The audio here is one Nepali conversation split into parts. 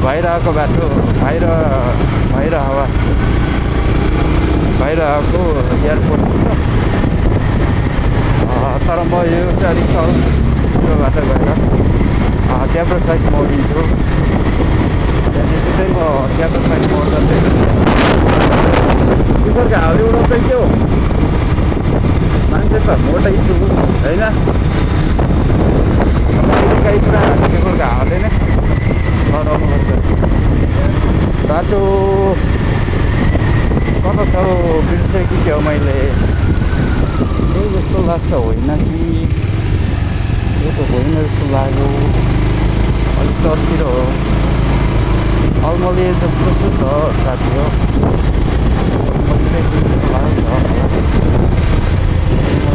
भइरहेको बाटो भइरहेको एयरपोर्ट छ। तर म यो गाडी यो बाटो गएर क्याब्रो साइड मोडिन्छु। त्यहाँदेखि सिधै म क्याब्रो साइड मोड्दा चाहिँ तिमीहरूको हाउली उडाउँछ के हो? मान्छे त मोटै छु होइन, कहीँ पुरा तिमीहरूको हाउले नै लडाउनुपर्छ। बाटो कता छ बिर्सेँ कि क्या हो मैले, यही जस्तो लाग्छ होइन कि यो त होइन जस्तो लाग्यो, अलिक तलतिर हो। अलमली जस्तो छु त साथी हो,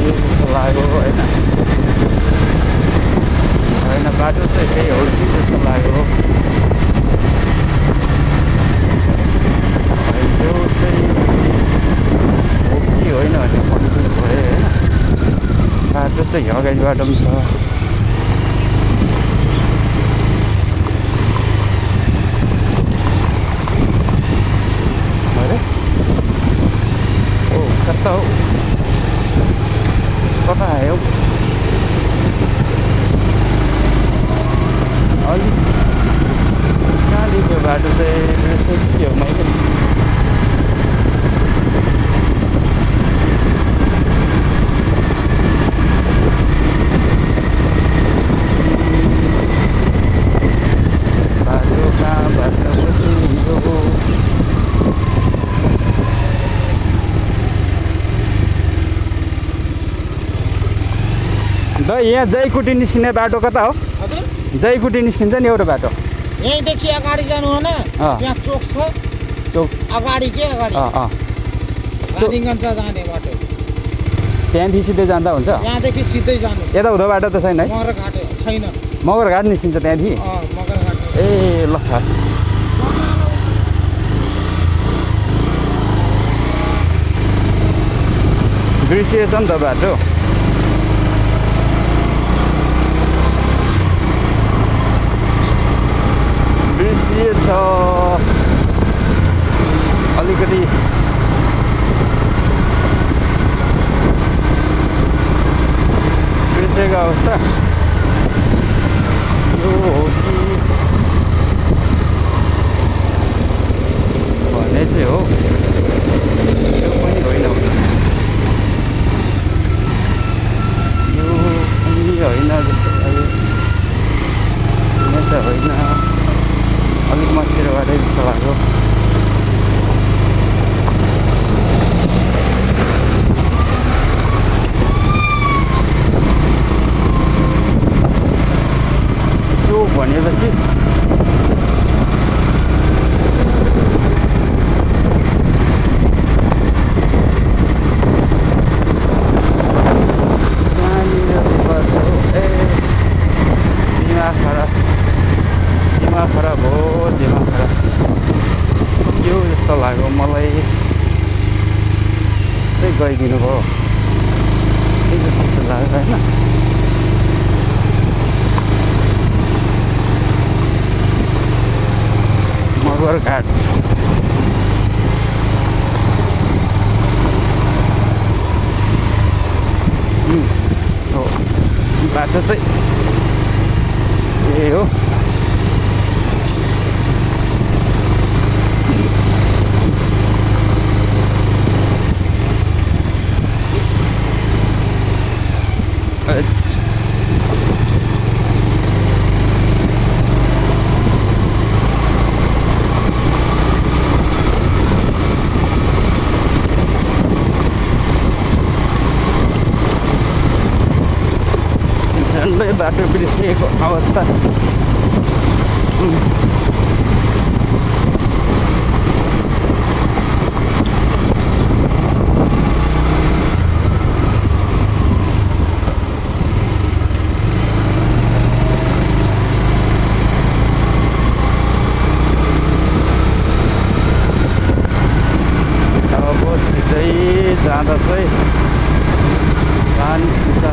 जस्तो लाग्यो होइन, बाटो चाहिँ त्यही हो कि जस्तो लाग्यो। यो चाहिँ हो कि होइन भने कन्फ्युज भयो होइन। बाटो चाहिँ अगाडि बाटो पनि छ। अरे ओ कता हो, कता आयो? अलिक कहाँदेखिको बाटो चाहिँ बिर्सेँ के हो मैले। बाटो कहाँबाट बसियो? द यहाँ जयकुटी निस्किने बाटो कता हो? जयकुटी निस्किन्छ नि एउटा बाटो, यहीँदेखि अगाडि जानु हो न, त्यहाँ चोक छ, चोक अगाडि के अगाडि रानीगञ्ज जाने बाटो, त्यहाँदेखि सिधै जाँदा हुन्छ। यहाँदेखि सिधै जानु, यता उता बाटो त छैन है? मगरघाट छैन, मगरघाट निस्किन्छ त्यहाँदेखि। मगरघाट ए ल खास बिर्सिएछ नि त बाटो। बिर्सिएछ अलिकति। बिर्सेको अवस्था यो हो कि भन्ने चाहिँ हो, यो पनि होइन, यो पनि होइन जस्तो लाग्यो, होइन अलिक मस्तिरबाटै जस्तो लाग्यो। चोक भनेपछि दिमाग खराब हो, दिमाग खराब यो जस्तो लाग्यो मलाई। त्यही गइदिनु भयो त्यही जस्तो लाग्यो होइन। मगरघाट हो बाटो चाहिँ यही हो। झन्डै बाटो बिर्सिएको अवस्था। अब सिधै जाँदा चाहिँ जान्छ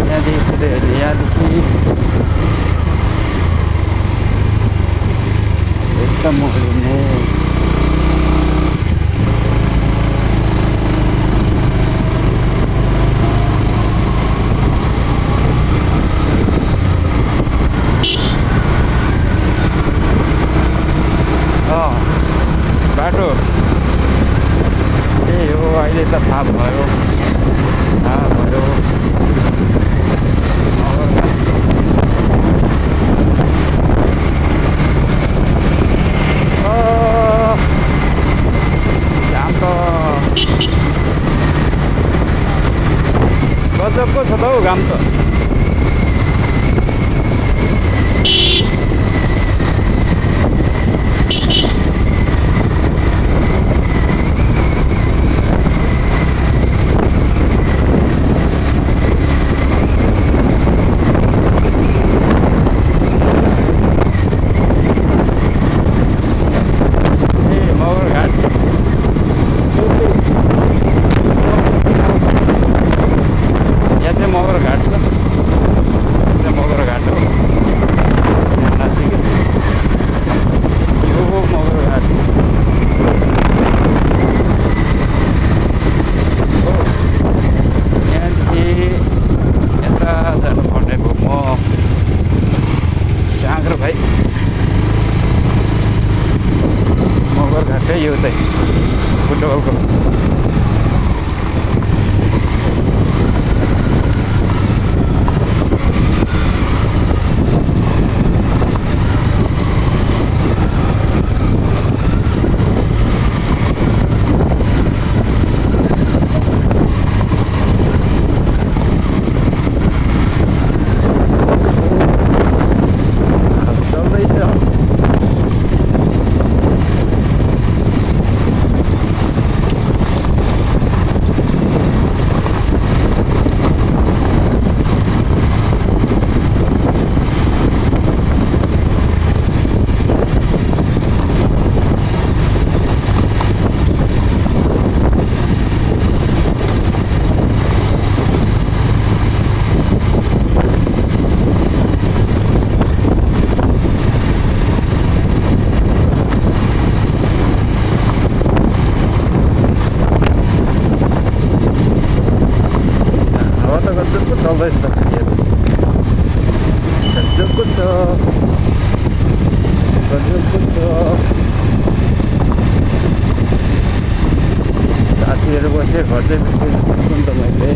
यहाँदेखि सिधै यहाँदेखि एकदम मोडिने बाटो त्यही हो अहिले त थाहा भयो घाम त गजबको छ त हौ घाम त यो चाहिँ फुटबलको चल्दैछ त गजबको छ साथीहरू बसे घर चाहिँ बिर्सेको छु नि त मैले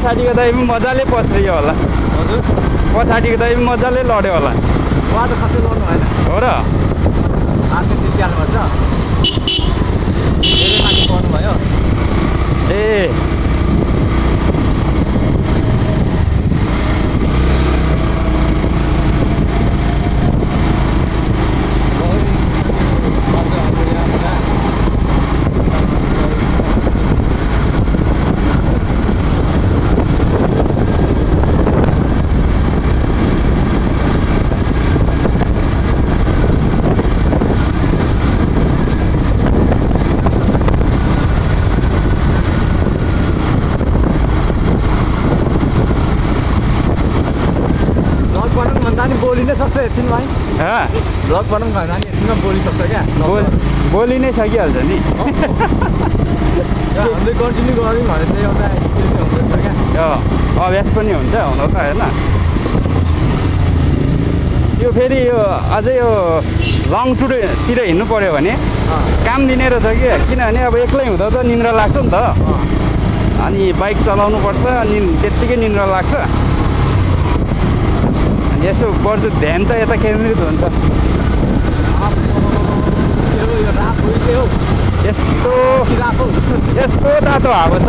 पछाडिको दाइ पनि मजाले पस्रियो होला हजुर पछाडिको दाइ पनि मजाले लड्यो होला उहाँ त खासै गर्नु भएन हो र आर्थिक जित्याल्नुपर्छ धेरै माथि पर्नु भयो ए बोलिनै सक्छ एकछिनमा है ब्लग बनाउँ भने नानी एकछिनमा बोलिसक्छ क्या बोली नै सकिहाल्छ नि हामीले कन्टिन्यू गऱ्यौँ भने चाहिँ एउटा स्किल हुन्छ क्या अभ्यास पनि हुन्छ हुन त होइन यो फेरि यो अझै यो लङ टुरतिर हिँड्नु पऱ्यो भने काम दिने रहेछ कि किनभने अब एक्लै हुँदा त निन्द्रा लाग्छ नि त अनि बाइक चलाउनु पर्छ अनि त्यत्तिकै निन्द्रा लाग्छ यसो पर्छ ध्यान त यता केन्द्रित हुन्छ यस्तो तातो हावा छ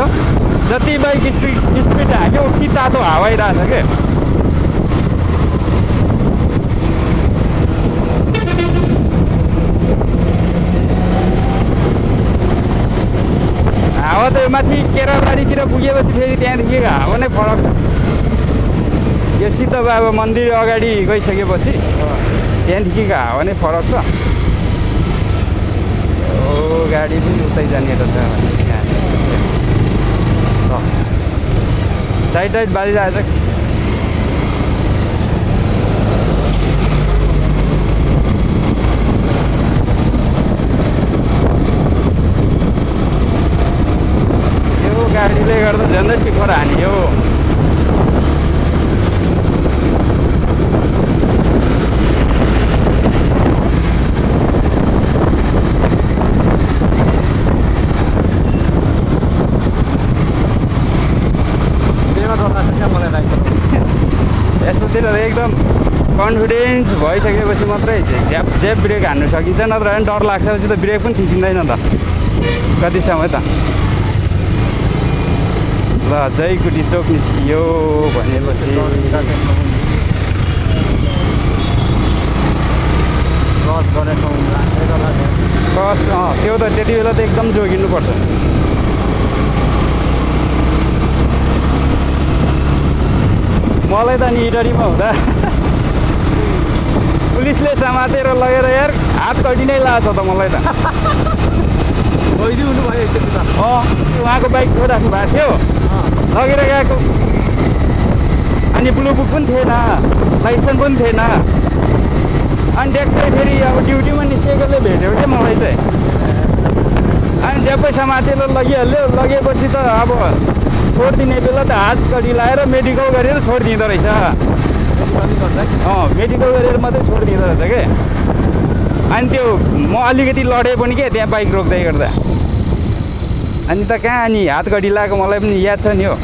जति बाइक स्पिड हाँक्यो उति तातो हावा आइरहेछ के हावा त माथि केराबारीतिर पुगेपछि फेरि त्यहाँदेखि हावा नै फरक छ यो सिद्ध बाबा मन्दिर अगाडि गइसकेपछि त्यहाँदेखिको हावा नै फरक छ ओ गाडी पनि उतै जाने रहेछ साइड साइड बालिरहेछ यो गाडीले गर्दा झन्डै टिपर हान्यो यस्तोतिर एकदम कन्फिडेन्स भइसकेपछि मात्रै झ्याप ब्रेक हान्नु सकिन्छ नत्र भने डर लाग्छपछि त ब्रेक पनि थिचिँदैन त कति समय त ल जयकुटी चोक निस्कियो भनेपछि त्यो त त्यति बेला त एकदम जोगिनुपर्छ मलाई त नि इटरीमा हुँदा पुलिसले समातेर लगेर यार हात कटि नै लाग्छ त मलाई त भइदिउनु भयो उहाँको बाइक छोइराख्नु भएको थियो लगेर गएको अनि ब्लु बुक पनि थिएन लाइसेन्स पनि थिएन अनि ट्याक्कै फेरि अब ड्युटीमा निस्केकोले भेट्यो क्या मलाई चाहिँ अनि ज्यापै समातेर लगिहाल्यो लगेपछि त अब छोडिदिने बेला त हात कडी लाएर मेडिकल गरेर छोडिदिँदो रहेछ मेडिकल गरेर मात्रै छोडिदिँदो रहेछ के अनि त्यो म अलिकति लडेँ पनि के त्यहाँ बाइक रोक्दै गर्दा अनि त कहाँ अनि हात कडी लगाएको मलाई पनि याद छ नि हो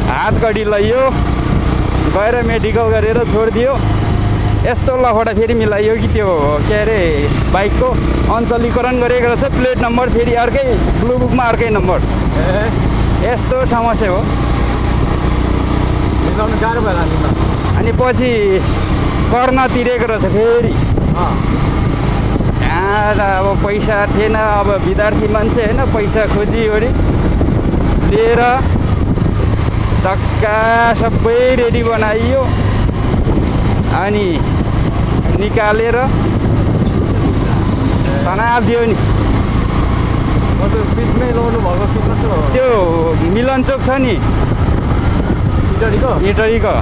हात कडी लैयो गएर मेडिकल गरेर छोडिदियो यस्तो लफडा फेरि मिलाइयो कि त्यो के अरे बाइकको अञ्चलीकरण गरेको रहेछ प्लेट नम्बर फेरि अर्कै ब्लु बुकमा अर्कै नम्बर यस्तो समस्या हो गाह्रो भयो अनि पछि कर्न तिरेको रहेछ फेरि यहाँ अब पैसा थिएन अब विद्यार्थी मान्छे होइन पैसा खोजिवरी लिएर टक्का सबै रेडी बनाइयो अनि निकालेर तनाव दियो नि बिचमै ल्याउनु भएको कि कस्तो त्यो मिलन चोक छ नि इटरीको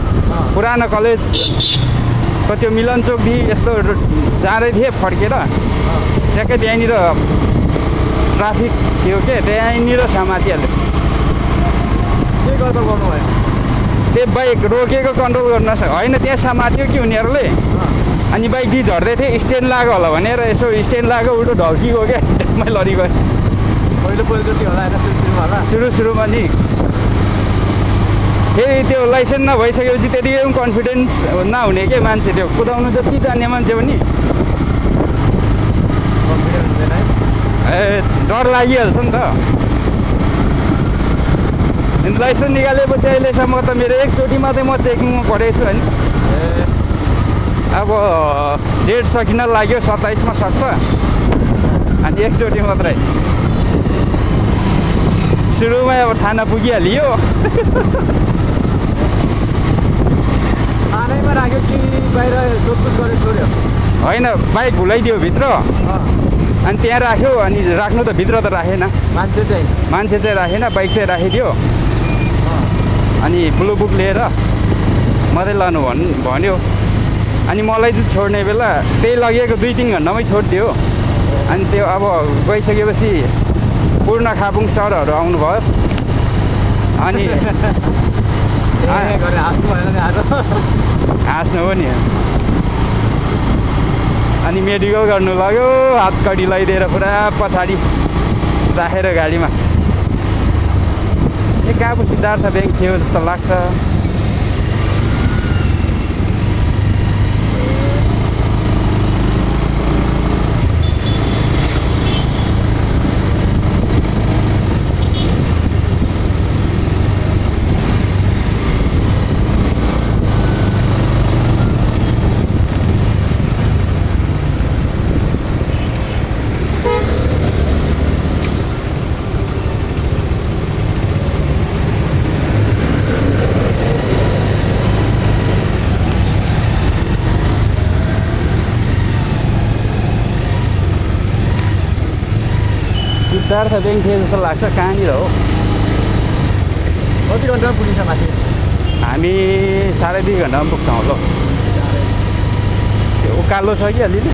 पुरानो कलेजको त्यो मिलन चोकदेखि यस्तो जाँदै थिएँ फर्केर ट्याक्कै त्यहाँनिर ट्राफिक थियो के त्यहाँनिर समातिहाल्यो के गर्दा गर्नुभयो त्यो बाइक रोकेको कन्ट्रोल गर्न होइन त्यहाँ समात्यो कि उनीहरूले अनि बाइक दि झर्दै थिएँ स्ट्यान्ड लाग्यो होला भनेर यसो स्ट्यान्ड लाग्यो उल्टो ढल्किगयो क्या ट्याकमै लडिगयो पहिलोचोटि होला होइन सुरुमा नि फेरि त्यो लाइसेन्स नभइसकेपछि त्यतिकै पनि कन्फिडेन्स नहुने के मान्छे त्यो कुदाउनु जति जान्ने मान्छे पनि डर लागिहाल्छ नि त लाइसेन्स निकालेपछि अहिलेसम्म त मेरो एकचोटि मात्रै म चेकिङमा पढेको छु होइन अब डेट सकिन लाग्यो 27मा सक्छ अनि एकचोटि मात्रै सुरुमै अब थाना पुगिहालियो थानैमा राख्यो कि बाहिर सोधपुछ गरेर छोड्यो होइन बाइक भुलाइदियो भित्र अनि त्यहाँ राख्यो अनि राख्नु त भित्र त राखेन मान्छे चाहिँ राखेन बाइक चाहिँ राखिदियो अनि ब्लु बुक लिएर मात्रै लानु भन्यो अनि मलाई चाहिँ छोड्ने बेला त्यही लगेको 2-3 घन्टामै छोडिदियो अनि त्यो अब गइसकेपछि पूर्ण खापुङ सरहरू आउनुभयो अनि हाँस्नु हो नि अनि मेडिकल गर्नु लाग्यो हात कडी लगाइदिएर पुरा पछाडि राखेर गाडीमा ए काबु सिद्धार्थ ब्याङ्क थियो जस्तो लाग्छ। सिद्धार्थ ब्याङ्क थियो जस्तो लाग्छ, कहाँनिर हो? कति घन्टामा पुगिन्छ माथि? हामी 2.5 घन्टामा पुग्छौँ होला। त्यो उकालो छ कि अलिअलि।